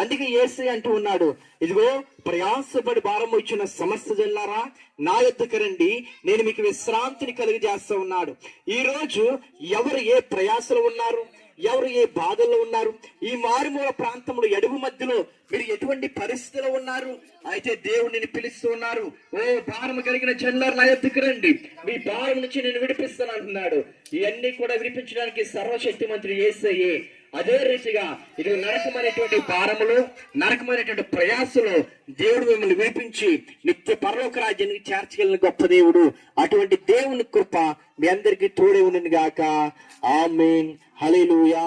అందుకే యేసయ్య అంటూ ఉన్నాడు, ఇదిగో ప్రయాసపడి భారం వచ్చిన సమస్త జనులారా నా యొద్దకు రండి, నేను మీకు విశ్రాంతిని కలుగజేస్తా ఉన్నాడు. ఈ రోజు ఎవరు ఏ ప్రయాసలో ఉన్నారు, ఎవరు ఏ బాధల్లో ఉన్నారు, ఈ మారుమూల ప్రాంతంలో అడుగు మధ్యలో మీరు ఎటువంటి పరిస్థితిలో ఉన్నారు, అయితే దేవుడిని పిలుస్తూ ఉన్నారు. ఓ భారం కలిగిన జనులారా నా యొద్దకు రండి, మీ భారం నుంచి నేను విడిపిస్తాను అంటున్నాడు. ఇవన్నీ కూడా విడిపించడానికి సర్వశక్తి మంత్రి యేసయ్యే. అదే రీతిగా ఇది నరకమైనటువంటి భారములు, నరకమైనటువంటి ప్రయాసలు దేవుడు మిమ్మల్ని విడిపించి నిత్య పరలోక రాజ్యానికి చేర్చగలిగిన గొప్ప దేవుడు. అటువంటి దేవుని కృప మీ అందరికీ తోడే ఉండును గాక. ఆమేన్. హల్లెలూయా.